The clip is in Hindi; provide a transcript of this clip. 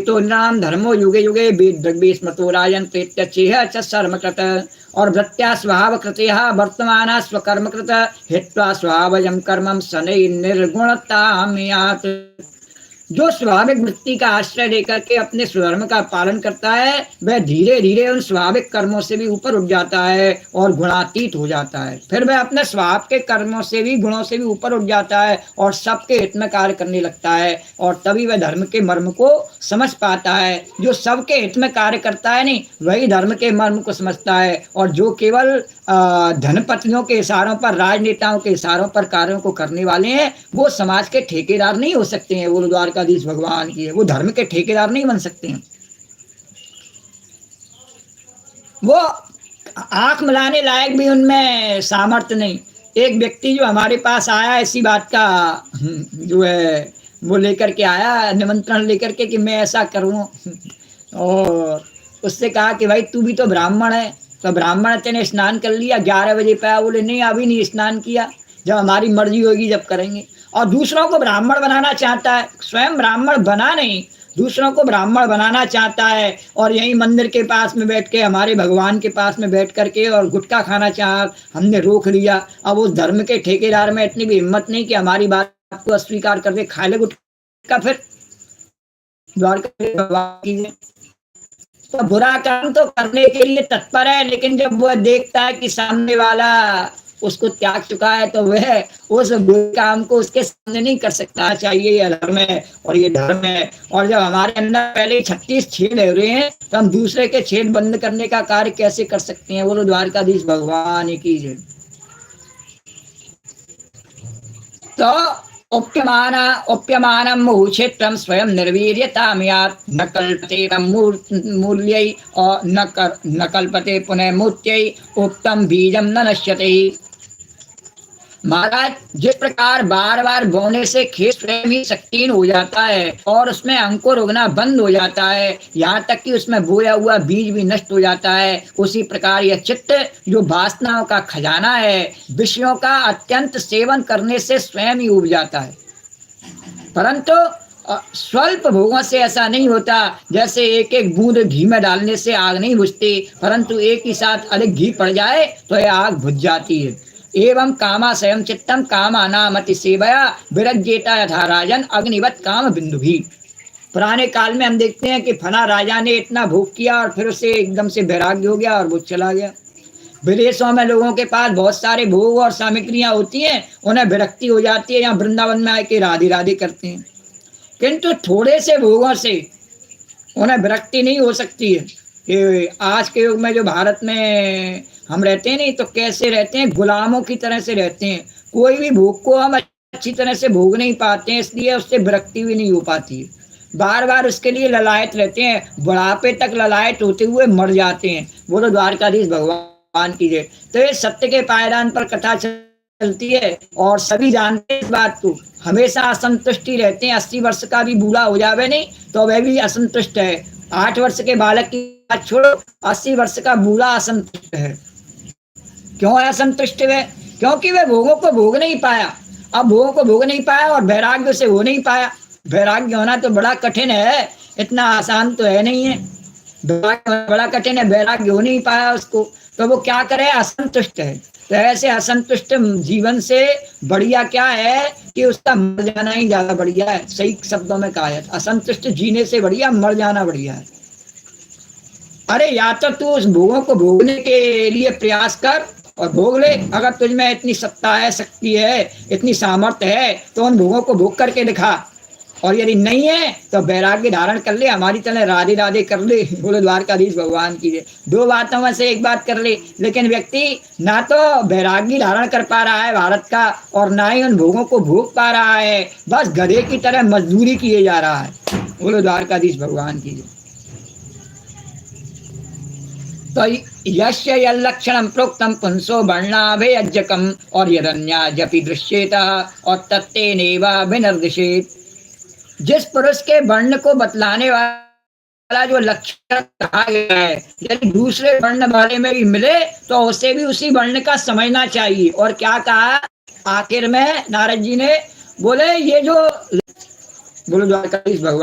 तो नाम धर्मो युगे युगे वेद द्रव्ये स्मृतो राजन प्रेत्यचेह च कर्मकृत और वृत्त्या स्वभाव कृतः वर्तमान स्वकर्मकृत हित्वा स्वभावजं कर्मं शनै निर्गुणतामियात्। जो स्वाभाविक वृत्ति का आश्रय लेकर के अपने स्वधर्म का पालन करता है वह धीरे धीरे उन स्वाभाविक कर्मों से भी ऊपर उठ जाता है और गुणातीत हो जाता है। फिर वह अपने स्वभाव के कर्मों से भी गुणों से भी ऊपर उठ जाता है और सबके हित में कार्य करने लगता है और तभी वह धर्म के मर्म को समझ पाता है। जो सबके हित में कार्य करता है नहीं वही धर्म के मर्म को समझता है और जो केवल धनपतियों के इशारों पर राजनेताओं के इशारों पर कार्यों को करने वाले हैं वो समाज के ठेकेदार नहीं हो सकते हैं। वो द्वारकाधीश भगवान की है, वो धर्म के ठेकेदार नहीं बन सकते हैं। वो आंख मिलाने लायक भी उनमें सामर्थ्य नहीं। एक व्यक्ति जो हमारे पास आया इसी बात का जो है वो लेकर के आया निमंत्रण लेकर के कि मैं ऐसा करूं और उससे कहा कि भाई तू भी तो ब्राह्मण है, तो ब्राह्मण तेने स्नान कर लिया 11 बजे पे आया। बोले नहीं अभी नहीं स्नान किया, जब हमारी मर्जी होगी जब करेंगे। और दूसरों को ब्राह्मण बनाना चाहता है, स्वयं ब्राह्मण बना नहीं दूसरों को ब्राह्मण बनाना चाहता है और यही मंदिर के पास में बैठ के हमारे भगवान के पास में बैठ करके और गुटखा खाना चाहा, हमने रोक लिया। अब उस धर्म के ठेकेदार में इतनी भी हिम्मत नहीं कि हमारी बात को अस्वीकार कर दे, खा ले गुटखा। फिर द्वारका तो बुरा काम तो करने के लिए तत्पर है, लेकिन जब वह देखता है कि सामने वाला उसको त्याग चुका है तो वह उस बुरे काम को उसके सामने नहीं कर सकता। चाहिए ये धर्म है और ये धर्म है। और जब हमारे अंदर पहले 36 छेद हो रहे हैं तो हम दूसरे के छेद बंद करने का कार्य कैसे कर सकते हैं। बोलो द्वारकाधीश भगवान की जय। तो उप्यमानं मुहुक्षेत्रं स्वयं निर्वीर्यतां यात् न कल्पते मूल्यै और न कल्पते पुनः मूर्त्यै उक्तं बीजं न नश्यते। महाराज जिस प्रकार बार बार बोने से खेत स्वयं ही शक्तिहीन हो जाता है और उसमें अंकुर उगना बंद हो जाता है, यहाँ तक कि उसमें बोया हुआ बीज भी नष्ट हो जाता है, उसी प्रकार यह चित्त जो वासनाओं का खजाना है विषयों का अत्यंत सेवन करने से स्वयं ही उब जाता है। परंतु स्वल्प भोगों से ऐसा नहीं होता। जैसे एक एक बूंद घी में डालने से आग नहीं बुझती, परंतु एक ही साथ अधिक घी पड़ जाए तो यह आग बुझ जाती है। एवं कामा स्वयं चित्तम कामानामति सेवया विरज्येता यथा राजन अग्निवत काम बिंदु भी। पुराने काल में हम देखते हैं कि फला राजा ने इतना भोग किया और फिर उसे एकदम से वैराग्य हो गया और वो चला गया। विदेशों में लोगों के पास बहुत सारे भोग और सामग्रियां होती हैं, उन्हें विरक्ति हो जाती है, यहाँ वृंदावन में आके राधे राधे करते हैं, किंतु थोड़े से भोगों से उन्हें विरक्ति नहीं हो सकती है। कि आज के युग में जो भारत में हम रहते हैं नहीं तो कैसे रहते हैं, गुलामों की तरह से रहते हैं। कोई भी भोग को हम अच्छी तरह से भोग नहीं पाते हैं, इसलिए उससे विरक्ति भी नहीं हो पाती है। बार बार उसके लिए ललायत रहते हैं, बुढ़ापे तक ललायत होते हुए मर जाते हैं। बोलो द्वारकाधीश भगवान की जय। तो ये सत्य के पायदान पर कथा चलती है और सभी जानते हैं इस बात को। हमेशा असंतुष्टि रहते हैं। 80 वर्ष का भी बूढ़ा हो जावे नहीं तो वह भी असंतुष्ट है। 8 वर्ष के बालक की बात छोड़ो, 80 वर्ष का बूढ़ा असंतुष्ट है। क्यों है असंतुष्ट है? क्योंकि वह भोगों को भोग नहीं पाया। अब भोगों को भोग नहीं पाया और वैराग्य से हो नहीं पाया। वैराग्य होना तो बड़ा कठिन है, इतना आसान तो है नहीं है। बड़ा कठिन है, वैराग्य हो नहीं पाया उसको, तो वो क्या करे, असंतुष्ट है। तो ऐसे असंतुष्ट जीवन से बढ़िया क्या है कि उसका मर जाना ही ज्यादा बढ़िया है। सही शब्दों में कहा है, असंतुष्ट जीने से बढ़िया मर जाना बढ़िया है। अरे या तो तू उस भोगों को भोगने के लिए प्रयास कर और भोग ले। अगर तुझ में इतनी सत्ता है, शक्ति है, इतनी सामर्थ्य है तो उन भोगों को भोग करके दिखा। और यदि नहीं है तो वैराग्य धारण कर ले, हमारी तरह राधे राधे कर ले। बोले द्वारकाधीश भगवान की जय। 2 बातों में से एक बात कर ले, लेकिन व्यक्ति ना तो वैराग्य धारण कर पा रहा है भारत का और ना ही उन भोगों को भोग पा रहा है, बस गधे की तरह मजदूरी किए जा रहा है। बोले द्वारकाधीश भगवान की जय। तो यस्य यल्लक्षणं प्रोक्तं पुंसो वर्णाभे अज्जकम और यदन्या जपि दृश्येता और तत्तेनैव विनिर्दिशेत्। जिस पुरुष के वर्ण को बतलाने वाला जो लक्षण कहा गया है, यदि दूसरे वर्ण वाले में भी मिले तो उसे भी उसी वर्ण का समझना चाहिए। और क्या कहा आखिर में नारद जी ने, बोले ये जो, बोलो द्वारकाधीश भगवान।